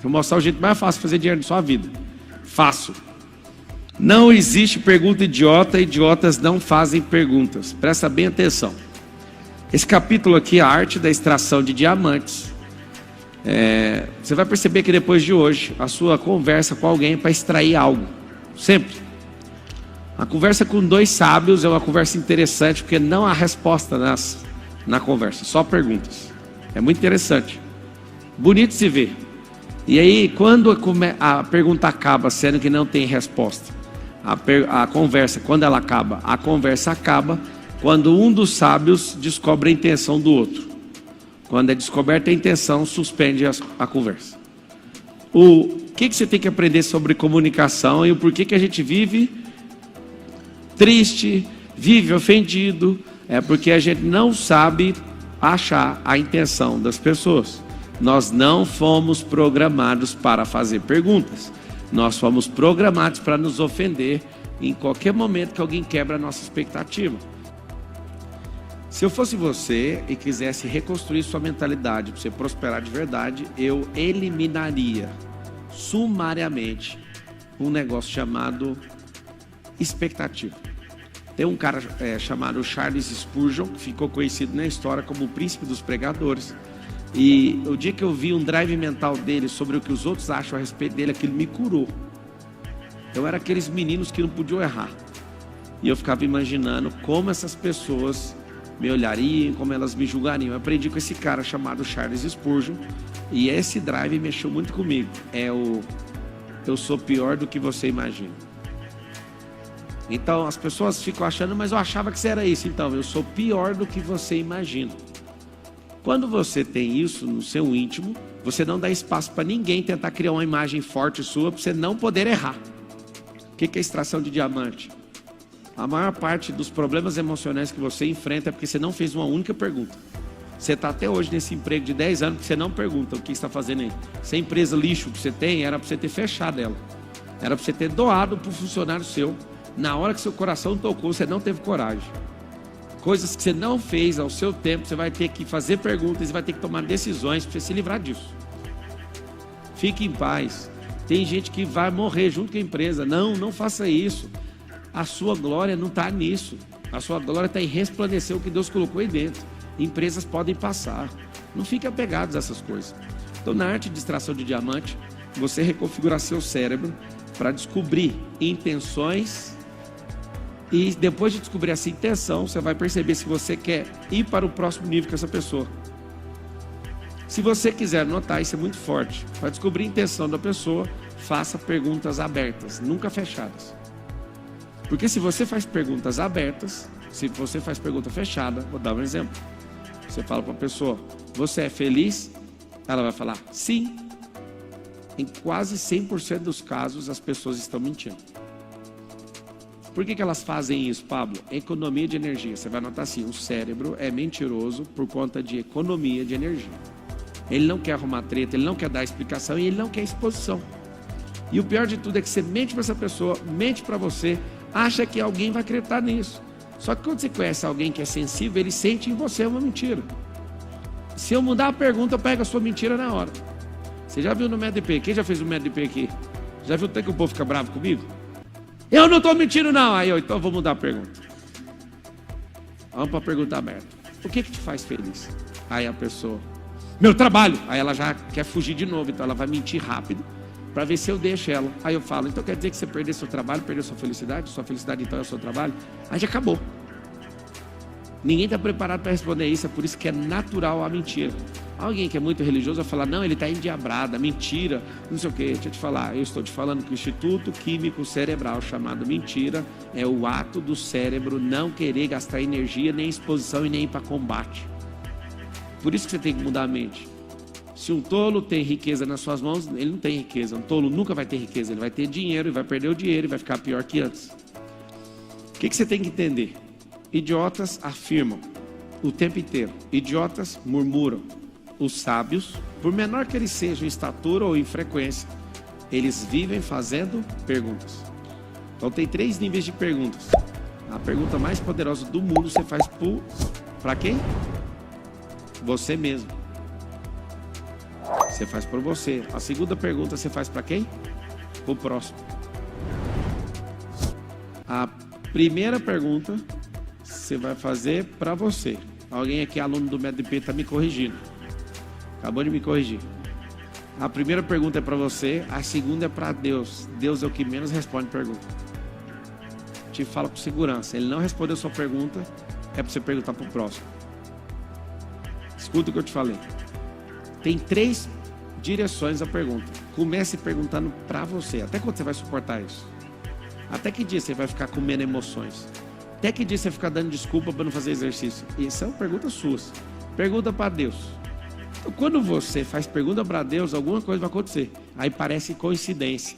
Vou mostrar o jeito mais fácil de fazer dinheiro na sua vida. Fácil. Não existe pergunta idiota, idiotas não fazem perguntas. Presta bem atenção. Esse capítulo aqui é a arte da extração de diamantes. Você vai perceber que depois de hoje, a sua conversa com alguém é para extrair algo. Sempre. A conversa com dois sábios é uma conversa interessante, porque não há resposta na conversa, só perguntas. É muito interessante. Bonito se ver. E aí, quando a pergunta acaba, sendo que não tem resposta, a conversa, quando ela acaba, a conversa acaba quando um dos sábios descobre a intenção do outro. Quando é descoberta a intenção, suspende a conversa. O que você tem que aprender sobre comunicação e o porquê que a gente vive triste, vive ofendido, é porque a gente não sabe achar a intenção das pessoas. Nós não fomos programados para fazer perguntas. Nós fomos programados para nos ofender em qualquer momento que alguém quebra a nossa expectativa. Se eu fosse você e quisesse reconstruir sua mentalidade para você prosperar de verdade, eu eliminaria sumariamente um negócio chamado expectativa. Tem um cara chamado Charles Spurgeon, que ficou conhecido na história como o príncipe dos pregadores. E o dia que eu vi um drive mental dele sobre o que os outros acham a respeito dele, aquilo me curou. Eu era aqueles meninos que não podiam errar. E eu ficava imaginando como essas pessoas me olhariam, como elas me julgariam. Eu aprendi com esse cara chamado Charles Spurgeon. E esse drive mexeu muito comigo. Eu sou pior do que você imagina. Então as pessoas ficam achando, mas eu achava que você era isso. Então, eu sou pior do que você imagina. Quando você tem isso no seu íntimo, você não dá espaço para ninguém tentar criar uma imagem forte sua para você não poder errar. O que é extração de diamante? A maior parte dos problemas emocionais que você enfrenta é porque você não fez uma única pergunta. Você está até hoje nesse emprego de 10 anos porque você não pergunta o que você está fazendo aí. Se a empresa lixo que você tem, era para você ter fechado ela. Era para você ter doado para o funcionário seu. Na hora que seu coração tocou, você não teve coragem. Coisas que você não fez ao seu tempo, você vai ter que fazer perguntas e vai ter que tomar decisões para você se livrar disso. Fique em paz. Tem gente que vai morrer junto com a empresa. Não faça isso. A sua glória não está nisso. A sua glória está em resplandecer o que Deus colocou aí dentro. Empresas podem passar. Não fique apegado a essas coisas. Então, na arte de extração de diamante, você reconfigura seu cérebro para descobrir intenções. E depois de descobrir essa intenção, você vai perceber se você quer ir para o próximo nível com essa pessoa. Se você quiser notar, isso é muito forte. Para descobrir a intenção da pessoa, faça perguntas abertas, nunca fechadas. Porque se você faz perguntas abertas, se você faz pergunta fechada, vou dar um exemplo. Você fala para a pessoa, você é feliz? Ela vai falar, sim. Em quase 100% dos casos, as pessoas estão mentindo. Por que elas fazem isso, Pablo? Economia de energia. Você vai anotar assim, o cérebro é mentiroso por conta de economia de energia. Ele não quer arrumar treta, ele não quer dar explicação e ele não quer exposição. E o pior de tudo é que você mente para essa pessoa, mente para você, acha que alguém vai acreditar nisso. Só que quando você conhece alguém que é sensível, ele sente em você uma mentira. Se eu mudar a pergunta, eu pego a sua mentira na hora. Você já viu no MedP? Quem já fez o MedP aqui? Já viu até que o povo fica bravo comigo? Eu não estou mentindo não. Aí então eu vou mudar a pergunta. Vamos para a pergunta aberta. O que te faz feliz? Aí a pessoa, meu trabalho. Aí ela já quer fugir de novo. Então ela vai mentir rápido para ver se eu deixo ela. Aí eu falo, então quer dizer que você perdeu seu trabalho, perdeu sua felicidade? Sua felicidade então é o seu trabalho? Aí já acabou. Ninguém está preparado para responder isso. É por isso que é natural a mentira. Alguém que é muito religioso vai falar, não, ele está endiabrado, mentira, não sei o que. Deixa eu te falar, eu estou te falando que o Instituto Químico Cerebral, chamado mentira, é o ato do cérebro não querer gastar energia, nem exposição e nem ir para combate. Por isso que você tem que mudar a mente. Se um tolo tem riqueza nas suas mãos, ele não tem riqueza. Um tolo nunca vai ter riqueza, ele vai ter dinheiro e vai perder o dinheiro e vai ficar pior que antes. O que você tem que entender? Idiotas afirmam o tempo inteiro. Idiotas murmuram. Os sábios, por menor que eles sejam em estatura ou em frequência, eles vivem fazendo perguntas. Então tem 3 níveis de perguntas. A pergunta mais poderosa do mundo você faz para quem? Você mesmo. Você faz para você. A segunda pergunta você faz para quem? Para o próximo. A primeira pergunta você vai fazer para você. Alguém aqui, aluno do MEDP, está me corrigindo. Acabou de me corrigir. A primeira pergunta é para você, a segunda é para Deus. Deus é o que menos responde pergunta. Te fala com segurança. Ele não respondeu a sua pergunta, é para você perguntar para o próximo. Escuta o que eu te falei. Tem 3 direções à pergunta. Comece perguntando para você. Até quando você vai suportar isso? Até que dia você vai ficar comendo emoções? Até que dia você vai ficar dando desculpa para não fazer exercício? Isso são perguntas suas. Pergunta para Deus. Então, quando você faz pergunta para Deus, alguma coisa vai acontecer. Aí parece coincidência.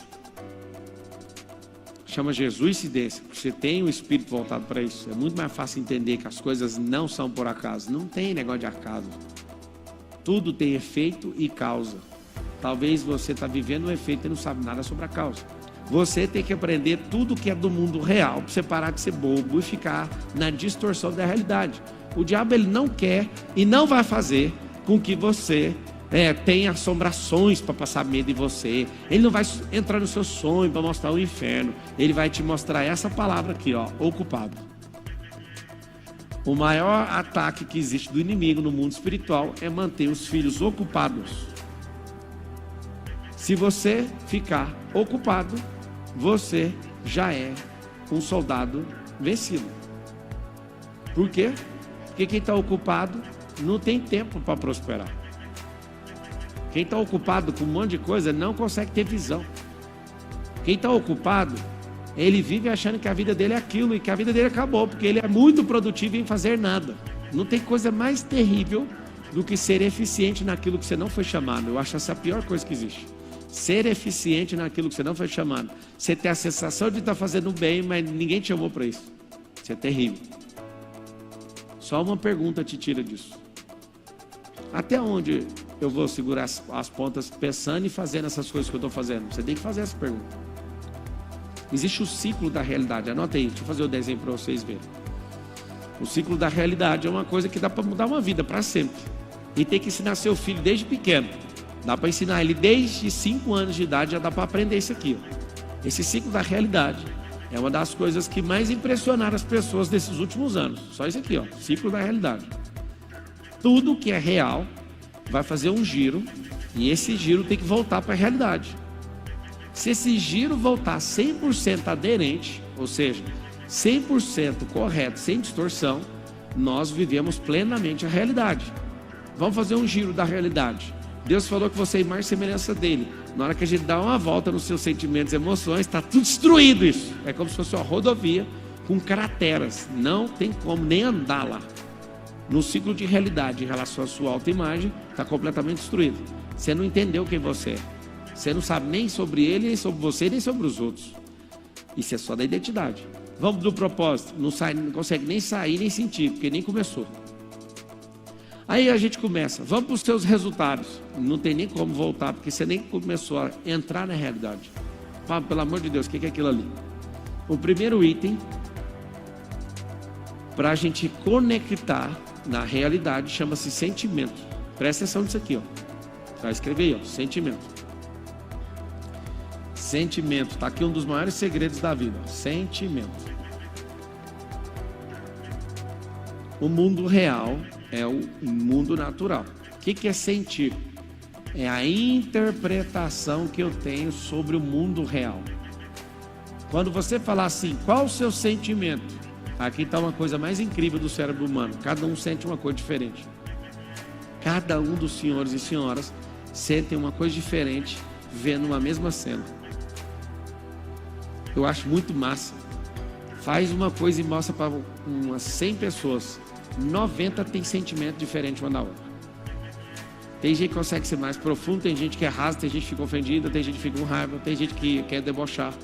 Chama Jesuicidência. Você tem o espírito voltado para isso. É muito mais fácil entender que as coisas não são por acaso. Não tem negócio de acaso. Tudo tem efeito e causa. Talvez você está vivendo um efeito e não sabe nada sobre a causa. Você tem que aprender tudo que é do mundo real, para você parar de ser bobo e ficar na distorção da realidade. O diabo ele não quer e não vai fazer com que você tenha assombrações para passar medo em você. Ele não vai entrar no seu sonho para mostrar o inferno. Ele vai te mostrar essa palavra aqui, ó, ocupado. O maior ataque que existe do inimigo no mundo espiritual é manter os filhos ocupados. Se você ficar ocupado, você já é um soldado vencido. Por quê? Porque quem está ocupado não tem tempo para prosperar. Quem está ocupado com um monte de coisa não consegue ter visão. Quem está ocupado, ele vive achando que a vida dele é aquilo e que a vida dele acabou, porque ele é muito produtivo em fazer nada. Não tem coisa mais terrível do que ser eficiente naquilo que você não foi chamado. Eu acho essa a pior coisa que existe. Ser eficiente naquilo que você não foi chamado. Você tem a sensação de estar fazendo bem, mas ninguém te chamou para isso. Isso é terrível. Só uma pergunta te tira disso. Até onde eu vou segurar as pontas pensando e fazendo essas coisas que eu estou fazendo? Você tem que fazer essa pergunta. Existe o ciclo da realidade. Anota aí, deixa eu fazer o desenho para vocês verem. O ciclo da realidade é uma coisa que dá para mudar uma vida para sempre. E tem que ensinar seu filho desde pequeno. Dá para ensinar ele desde 5 anos de idade, já dá para aprender isso aqui. Ó. Esse ciclo da realidade é uma das coisas que mais impressionaram as pessoas desses últimos anos. Só isso aqui, ó, ciclo da realidade. Tudo que é real vai fazer um giro e esse giro tem que voltar para a realidade. Se esse giro voltar 100% aderente, ou seja, 100% correto, sem distorção, nós vivemos plenamente a realidade. Vamos fazer um giro da realidade. Deus falou que você é imagem e semelhança dele. Na hora que a gente dá uma volta nos seus sentimentos e emoções, está tudo destruído isso. É como se fosse uma rodovia com crateras. Não tem como nem andar lá. No ciclo de realidade, em relação à sua autoimagem, está completamente destruído. Você não entendeu quem você é. Você não sabe nem sobre ele, nem sobre você, nem sobre os outros. Isso é só da identidade. Vamos do propósito. Não consegue nem sair, nem sentir, porque nem começou. Aí a gente começa, vamos para os seus resultados. Não tem nem como voltar, porque você nem começou a entrar na realidade. Fala, pelo amor de Deus, o que é aquilo ali? O primeiro item, para a gente conectar na realidade, chama-se sentimento. Presta atenção nisso aqui, ó. Vai escrever aí, ó, sentimento. Sentimento, está aqui um dos maiores segredos da vida. Ó, sentimento. O mundo real é o mundo natural. O que é sentir? É a interpretação que eu tenho sobre o mundo real. Quando você falar assim, qual o seu sentimento? Aqui está uma coisa mais incrível do cérebro humano. Cada um sente uma coisa diferente. Cada um dos senhores e senhoras sentem uma coisa diferente vendo uma mesma cena. Eu acho muito massa. Faz uma coisa e mostra para umas 100 pessoas. 90 tem sentimento diferente uma da outra. Tem gente que consegue ser mais profundo, tem gente que é raso, tem gente que fica ofendida, tem gente que fica com raiva, tem gente que quer debochar.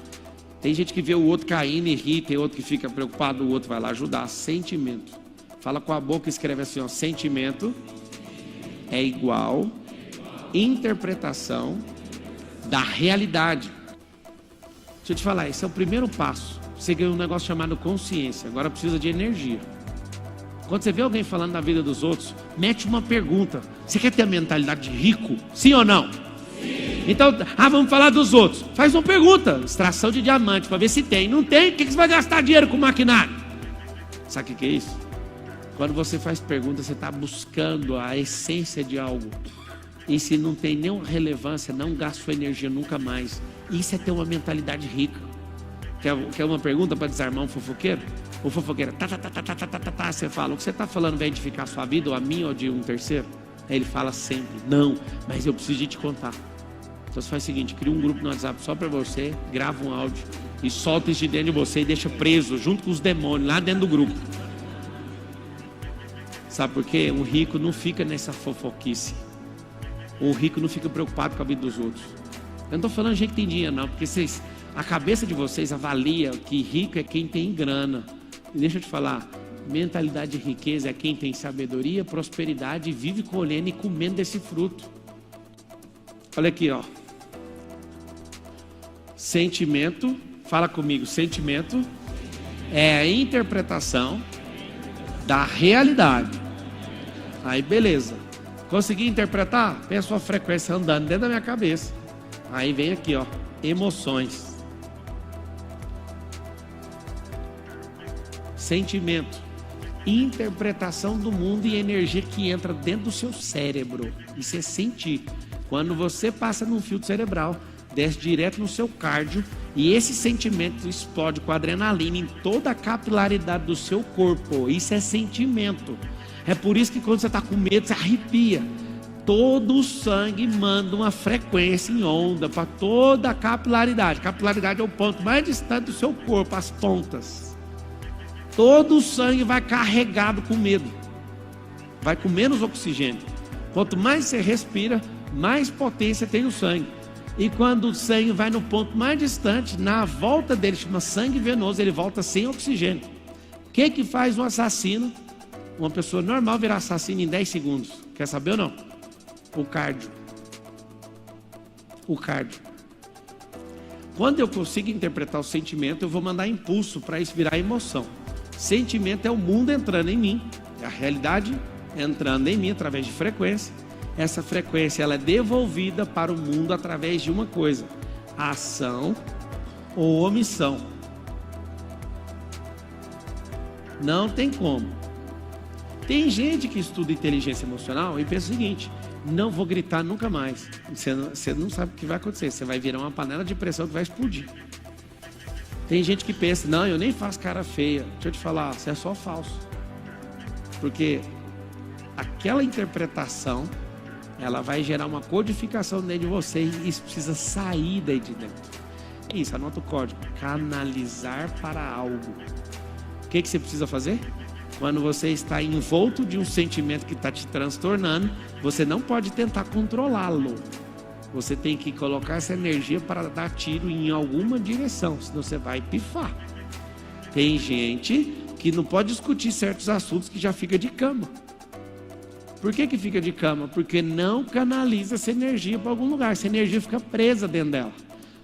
Tem gente que vê o outro caindo e ri, tem outro que fica preocupado, o outro vai lá ajudar. Sentimento. Fala com a boca e escreve assim, ó, sentimento é igual interpretação da realidade. Deixa eu te falar, esse é o primeiro passo. Você ganhou um negócio chamado consciência, agora precisa de energia. Quando você vê alguém falando da vida dos outros, mete uma pergunta. Você quer ter a mentalidade de rico? Sim ou não? Sim. Então, vamos falar dos outros. Faz uma pergunta, extração de diamante, para ver se tem. Não tem, o que você vai gastar dinheiro com maquinário? Sabe o que é isso? Quando você faz pergunta, você está buscando a essência de algo. E se não tem nenhuma relevância, não gasta sua energia nunca mais. Isso é ter uma mentalidade rica. Quer uma pergunta para desarmar um fofoqueiro? O fofoqueiro, você fala, o que você está falando vai edificar a sua vida, ou a minha, ou de um terceiro? Aí ele fala sempre, não, mas eu preciso de te contar. Então você faz o seguinte, cria um grupo no WhatsApp só para você, grava um áudio e solta isso de dentro de você e deixa preso, junto com os demônios, lá dentro do grupo. Sabe por quê? Um rico não fica nessa fofoquice. Um rico não fica preocupado com a vida dos outros. Eu não estou falando de gente que tem dinheiro, não, porque a cabeça de vocês avalia que rico é quem tem grana. E deixa eu te falar, mentalidade de riqueza é quem tem sabedoria, prosperidade e vive colhendo e comendo desse fruto. Olha aqui, ó. Sentimento, fala comigo, sentimento é a interpretação da realidade. Aí beleza. Consegui interpretar? Tem a sua frequência andando dentro da minha cabeça. Aí vem aqui, ó, emoções. Sentimento, interpretação do mundo e energia que entra dentro do seu cérebro. Isso é sentir. Quando você passa num filtro cerebral, desce direto no seu cardio e esse sentimento explode com adrenalina em toda a capilaridade do seu corpo. Isso é sentimento. É por isso que quando você está com medo, você arrepia. Todo o sangue manda uma frequência em onda para toda a capilaridade. Capilaridade é o ponto mais distante do seu corpo, as pontas. Todo o sangue vai carregado com medo. Vai com menos oxigênio. Quanto mais você respira, mais potência tem no sangue. E quando o sangue vai no ponto mais distante, na volta dele, chama sangue venoso, ele volta sem oxigênio. O que faz um assassino? Uma pessoa normal virar assassino em 10 segundos. Quer saber ou não? O cardio. O cardio. Quando eu consigo interpretar o sentimento, eu vou mandar impulso para isso virar emoção. Sentimento é o mundo entrando em mim. É a realidade entrando em mim através de frequência. Essa frequência ela é devolvida para o mundo através de uma coisa: ação ou omissão. Não tem como. Tem gente que estuda inteligência emocional e pensa o seguinte: não vou gritar nunca mais. Você não sabe o que vai acontecer. Você vai virar uma panela de pressão que vai explodir. Tem gente que pensa: não, eu nem faço cara feia. Deixa eu te falar, você é só falso. Porque aquela interpretação, ela vai gerar uma codificação dentro de você e isso precisa sair daí de dentro. É isso, anota o código: canalizar para algo. O que você precisa fazer? Quando você está envolto de um sentimento que está te transtornando, você não pode tentar controlá-lo. Você tem que colocar essa energia para dar tiro em alguma direção, senão você vai pifar. Tem gente que não pode discutir certos assuntos que já fica de cama. Por que fica de cama? Porque não canaliza essa energia para algum lugar. Essa energia fica presa dentro dela.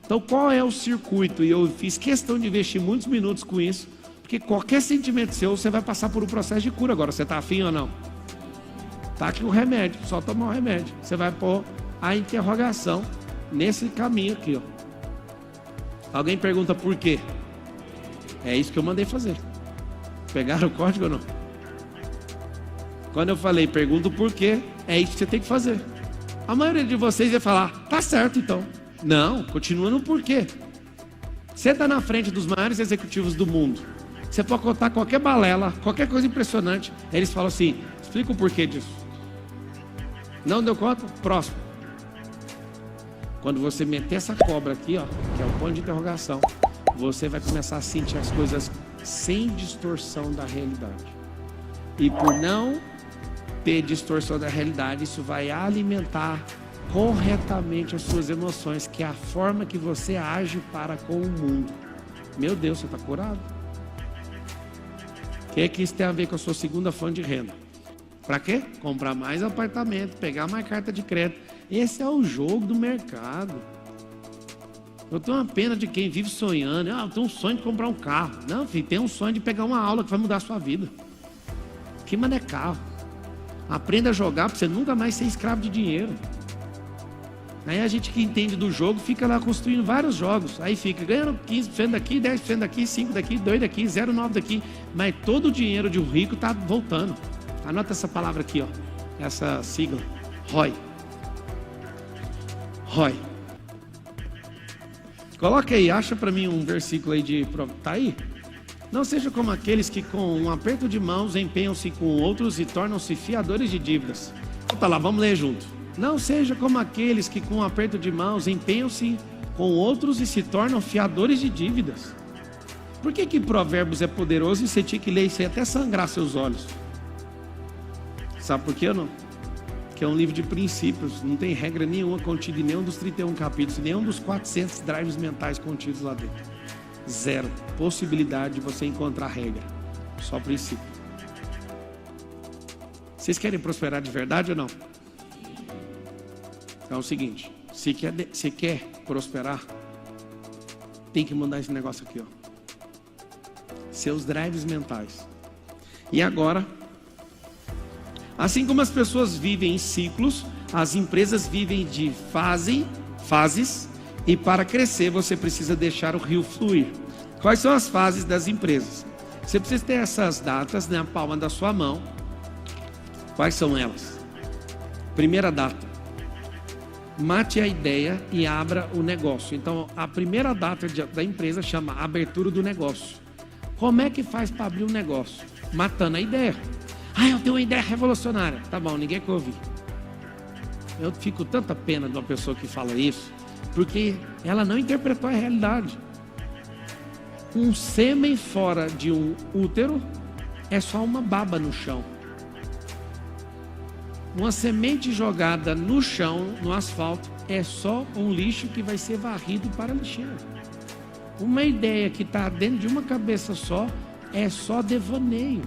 Então qual é o circuito? E eu fiz questão de investir muitos minutos com isso. Porque qualquer sentimento seu, você vai passar por um processo de cura. Agora, você está afim ou não? Tá aqui o remédio, só tomar o remédio. Você vai pôr a interrogação nesse caminho aqui, ó. Alguém pergunta por quê? É isso que eu mandei fazer. Pegaram o código ou não? Quando eu falei, pergunta por quê, é isso que você tem que fazer. A maioria de vocês vai falar, tá certo então. Não, continua no porquê. Você está na frente dos maiores executivos do mundo. Você pode contar qualquer balela, qualquer coisa impressionante. Eles falam assim, explica o porquê disso. Não deu conta? Próximo. Quando você meter essa cobra aqui, ó, que é o ponto de interrogação, você vai começar a sentir as coisas sem distorção da realidade. E por não ter distorção da realidade, isso vai alimentar corretamente as suas emoções, que é a forma que você age para com o mundo. Meu Deus, você está curado? O que é que isso tem a ver com a sua segunda fonte de renda? Para quê? Comprar mais apartamento, pegar mais carta de crédito. Esse é o jogo do mercado. Eu tenho uma pena de quem vive sonhando. Eu tenho um sonho de comprar um carro. Não, filho, tem um sonho de pegar uma aula que vai mudar a sua vida. Que mano é carro? Aprenda a jogar para você nunca mais ser escravo de dinheiro. Aí a gente que entende do jogo fica lá construindo vários jogos. Aí fica ganhando 15% daqui, 10% daqui, 5% daqui, 2% daqui, 0,9% daqui. Mas todo o dinheiro de um rico está voltando. Anota essa palavra aqui, ó. Essa sigla. ROI. ROI. Coloca aí, acha para mim um versículo aí de... Tá aí? Não seja como aqueles que com um aperto de mãos empenham-se com outros e tornam-se fiadores de dívidas. Volta lá, vamos ler junto. Não seja como aqueles que com um aperto de mãos empenham-se com outros e se tornam fiadores de dívidas. Por que Provérbios é poderoso e você tinha que ler isso aí até sangrar seus olhos? Sabe por quê ou não? Que é um livro de princípios, não tem regra nenhuma contida em nenhum dos 31 capítulos, nenhum dos 400 drives mentais contidos lá dentro. Zero possibilidade de você encontrar regra, só princípio. Vocês querem prosperar de verdade ou não? Então é o seguinte, se quer prosperar, tem que mudar esse negócio aqui, ó. Seus drives mentais. E agora, assim como as pessoas vivem em ciclos, as empresas vivem de fases, e para crescer você precisa deixar o rio fluir. Quais são as fases das empresas? Você precisa ter essas datas na palma da sua mão. Quais são elas? Primeira data: mate a ideia e abra o negócio. Então, a primeira data da empresa chama abertura do negócio. Como é que faz para abrir um negócio? Matando a ideia. Eu tenho uma ideia revolucionária. Tá bom, ninguém quer ouvir. Eu fico tanta pena de uma pessoa que fala isso, porque ela não interpretou a realidade. Um sêmen fora de um útero é só uma baba no chão. Uma semente jogada no chão, no asfalto, é só um lixo que vai ser varrido para a lixeira. Uma ideia que está dentro de uma cabeça só é só devaneio.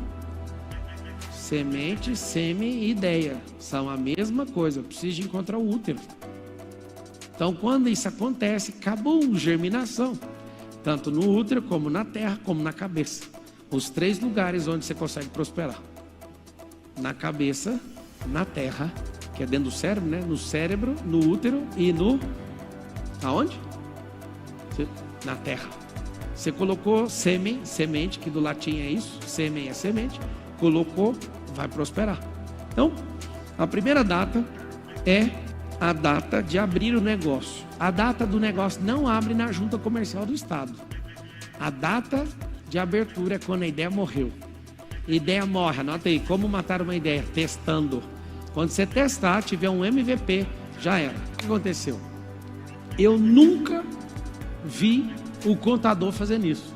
Semente, sêmen e ideia são a mesma coisa. Precisa encontrar o útero. Então, quando isso acontece, acabou a germinação, tanto no útero, como na terra, como na cabeça. Os 3 lugares onde você consegue prosperar: na cabeça, na terra, que é dentro do cérebro, né? No cérebro, no útero e no... Aonde? Na terra. Você colocou sêmen, semente, que do latim é isso, sêmen é semente, colocou, vai prosperar. Então, a primeira data é a data de abrir o negócio. A data do negócio não abre na junta comercial do estado. A data de abertura é quando a ideia morreu. Ideia morre, anota aí, como matar uma ideia? Testando. Quando você testar, tiver um MVP, já era. O que aconteceu? Eu nunca vi o contador fazendo isso.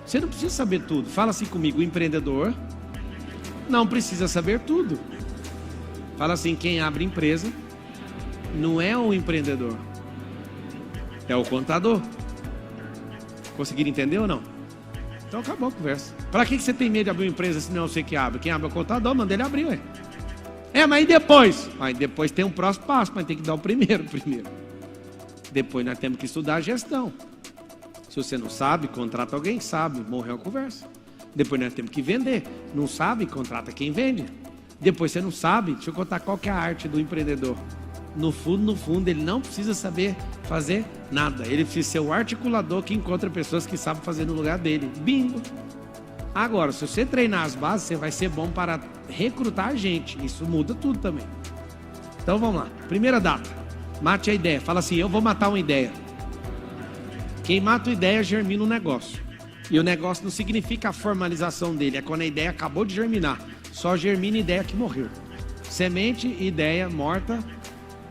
Você não precisa saber tudo. Fala assim comigo: o empreendedor não precisa saber tudo. Fala assim: quem abre empresa não é o empreendedor, é o contador. Conseguiram entender ou não? Então acabou a conversa. Para que você tem medo de abrir uma empresa se não é você que abre? Quem abre é o contador, manda ele abrir, ué. Mas e depois? Depois tem um próximo passo, mas tem que dar o primeiro. Depois nós temos que estudar a gestão. Se você não sabe, contrata alguém que sabe. Morreu a conversa. Depois nós temos que vender. Não sabe, contrata quem vende. Depois você não sabe, deixa eu contar qual que é a arte do empreendedor. No fundo, ele não precisa saber fazer nada. Ele precisa ser o articulador que encontra pessoas que sabem fazer no lugar dele. Bingo! Agora, se você treinar as bases, você vai ser bom para recrutar gente. Isso muda tudo também. Então vamos lá. Primeira data: mate a ideia. Fala assim: eu vou matar uma ideia. Quem mata a ideia germina um negócio. E o negócio não significa a formalização dele, é quando a ideia acabou de germinar. Só germina ideia que morreu. Semente, ideia morta.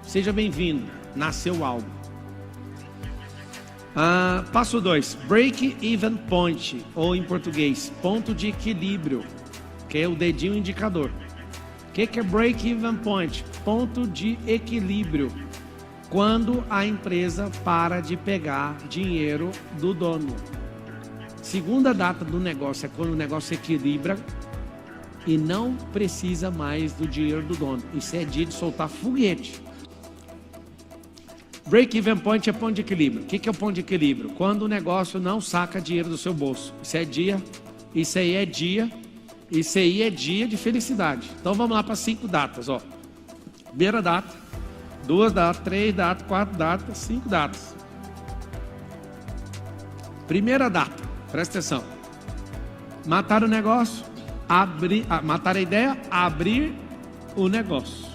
Seja bem-vindo. Nasceu algo. Passo 2. Break-even point, ou em português, ponto de equilíbrio, que é o dedinho indicador. O que é break-even point? Ponto de equilíbrio. Quando a empresa para de pegar dinheiro do dono. Segunda data do negócio é quando o negócio equilibra e não precisa mais do dinheiro do dono. Isso é dia de soltar foguete. Break-even point é ponto de equilíbrio. O que é o ponto de equilíbrio? Quando o negócio não saca dinheiro do seu bolso. Isso aí é dia Isso aí é dia de felicidade. Então vamos lá para 5 datas, ó. Primeira data, 2 datas, 3 datas, 4 datas, 5 datas. Primeira data, presta atenção. Matar o negócio, matar a ideia, abrir o negócio.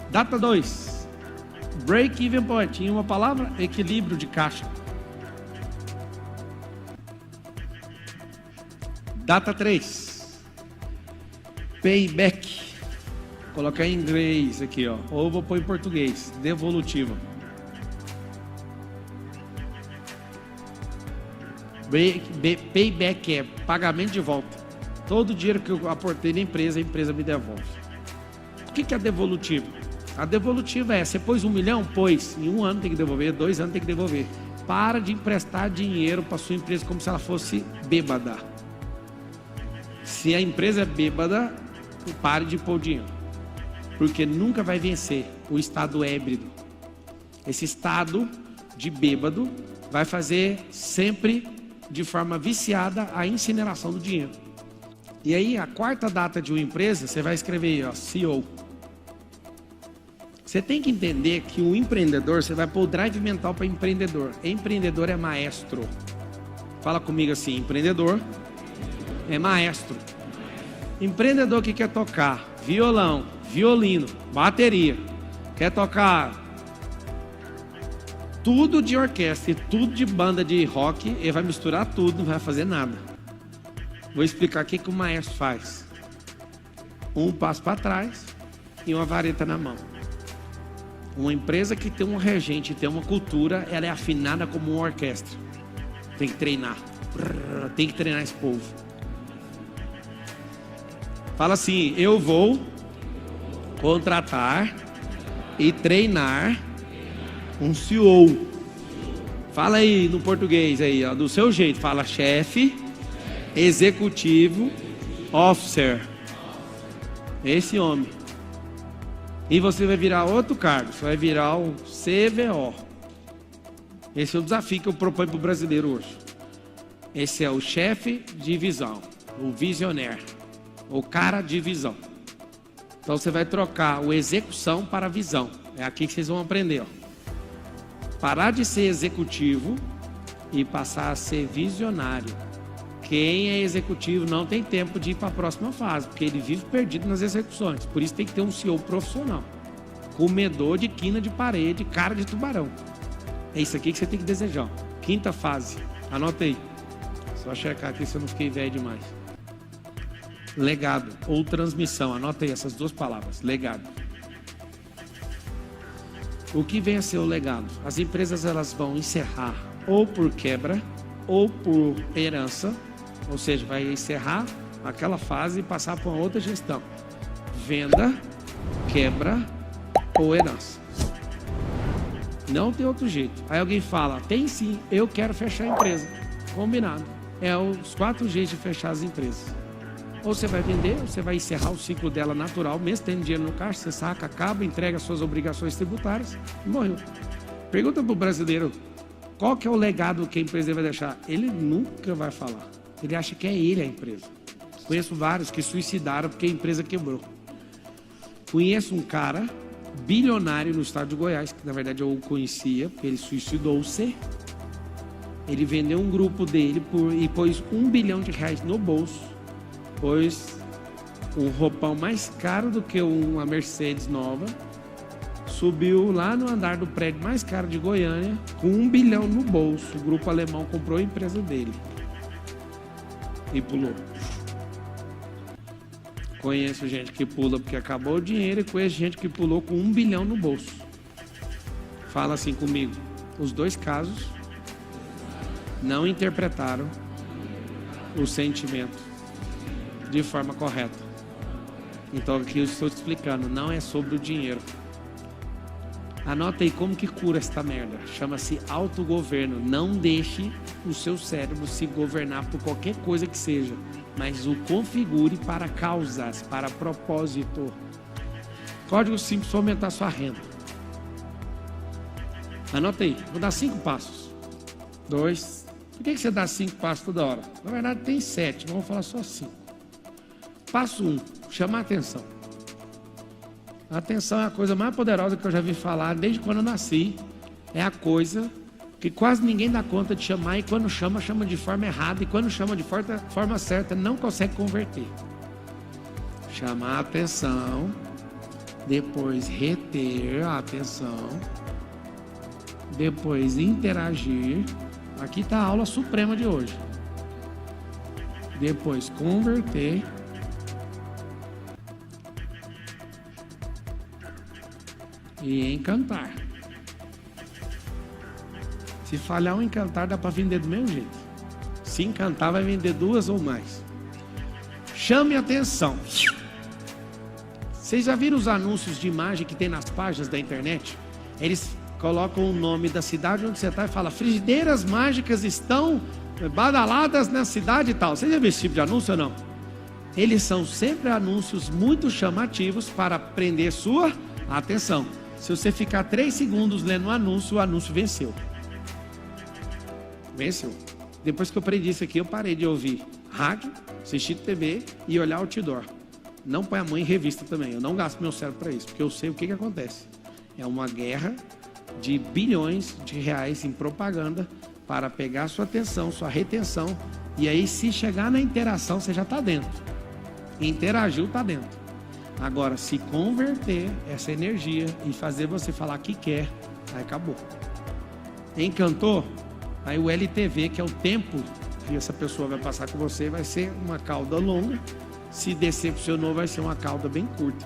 Data 2, break-even point. Em uma palavra, equilíbrio de caixa. Data 3, payback. Vou colocar em inglês aqui, ó. Ou vou pôr em português, devolutiva. Payback é pagamento de volta. Todo o dinheiro que eu aportei na empresa, a empresa me devolve. O que é devolutiva? A devolutiva é, você pôs 1 milhão? Pôs. Em 1 ano tem que devolver, 2 anos tem que devolver. Para de emprestar dinheiro para sua empresa como se ela fosse bêbada. Se a empresa é bêbada, pare de pôr dinheiro. Porque nunca vai vencer o estado ébrido. Esse estado de bêbado vai fazer sempre de forma viciada a incineração do dinheiro. E aí, a 4ª data de uma empresa, você vai escrever aí, ó, CEO. Você tem que entender que o empreendedor, você vai pôr o drive mental para empreendedor. Empreendedor é maestro. Fala comigo assim, empreendedor é maestro. Empreendedor que quer tocar violão, violino, bateria, quer tocar tudo de orquestra e tudo de banda de rock, ele vai misturar tudo, não vai fazer nada. Vou explicar o que o maestro faz. Um passo para trás e uma vareta na mão. Uma empresa que tem um regente, tem uma cultura, ela é afinada como uma orquestra. Tem que treinar. Tem que treinar esse povo. Fala assim, eu vou contratar e treinar um CEO. Fala aí no português aí, ó, do seu jeito. Fala chefe, executivo, officer. Esse homem. E você vai virar outro cargo. Você vai virar o CVO. Esse é o desafio que eu proponho para o brasileiro hoje. Esse é o chefe de visão, o visionário, o cara de visão. Então você vai trocar o execução para a visão. É aqui que vocês vão aprender, ó. Parar de ser executivo e passar a ser visionário. Quem é executivo não tem tempo de ir para a próxima fase, porque ele vive perdido nas execuções. Por isso tem que ter um CEO profissional, comedor de quina de parede, cara de tubarão. É isso aqui que você tem que desejar. 5ª fase, anota aí. Só checar aqui se eu não fiquei velho demais. Legado ou transmissão, anota aí essas 2 palavras, legado. O que vem a ser o legado? As empresas elas vão encerrar ou por quebra ou por herança, ou seja, vai encerrar aquela fase e passar para uma outra gestão. Venda, quebra ou herança. Não tem outro jeito. Aí alguém fala, tem sim, eu quero fechar a empresa. Combinado. É os 4 jeitos de fechar as empresas. Ou você vai vender, ou você vai encerrar o ciclo dela natural, mesmo tendo dinheiro no caixa, você saca, acaba, entrega suas obrigações tributárias e morreu. Pergunta para o brasileiro, qual que é o legado que a empresa vai deixar? Ele nunca vai falar. Ele acha que é ele a empresa. Conheço vários que suicidaram porque a empresa quebrou. Conheço um cara bilionário no estado de Goiás, que na verdade eu o conhecia, porque ele suicidou-se. Ele vendeu um grupo dele e pôs R$1 bilhão no bolso. Pôs um roupão mais caro do que uma Mercedes nova. Subiu lá no andar do prédio mais caro de Goiânia, com R$1 bilhão no bolso. O grupo alemão comprou a empresa dele. E pulou. Conheço gente que pula porque acabou o dinheiro e conheço gente que pulou com R$1 bilhão no bolso. Fala assim comigo. Os 2 casos não interpretaram o sentimento de forma correta. Então aqui eu estou te explicando, não é sobre o dinheiro. Anota aí como que cura esta merda. Chama-se autogoverno. Não deixe o seu cérebro se governar por qualquer coisa que seja, mas o configure para causas, para propósito. Código simples para aumentar sua renda. Anota aí, vou dar 5 passos. 2. Por que você dá 5 passos toda hora? Na verdade tem 7, vamos falar só 5. Passo 1, chamar atenção. A atenção é a coisa mais poderosa que eu já vi falar desde quando eu nasci. É a coisa que quase ninguém dá conta de chamar, e quando chama, chama de forma errada, e quando chama de forma certa, não consegue converter. Chamar a atenção, depois reter a atenção, depois interagir. Aqui está a aula suprema de hoje. Depois converter. E encantar. Se falhar um encantar, dá para vender do mesmo jeito. Se encantar, vai vender 2 ou mais. Chame atenção. Vocês já viram os anúncios de imagem que tem nas páginas da internet? Eles colocam o nome da cidade onde você está e fala: frigideiras mágicas estão badaladas na cidade e tal. Você já viu esse tipo de anúncio ou não? Eles são sempre anúncios muito chamativos para prender sua atenção. Se você ficar 3 segundos lendo o anúncio venceu. Venceu. Depois que eu aprendi isso aqui, eu parei de ouvir rádio, assistir TV e olhar outdoor. Não põe a mão em revista também. Eu não gasto meu cérebro para isso, porque eu sei o que acontece. É uma guerra de bilhões de reais em propaganda para pegar sua atenção, sua retenção. E aí, se chegar na interação, você já está dentro. Interagiu, está dentro. Agora, se converter essa energia e fazer você falar que quer, aí acabou. Encantou? Aí o LTV, que é o tempo que essa pessoa vai passar com você, vai ser uma cauda longa. Se decepcionou, vai ser uma cauda bem curta.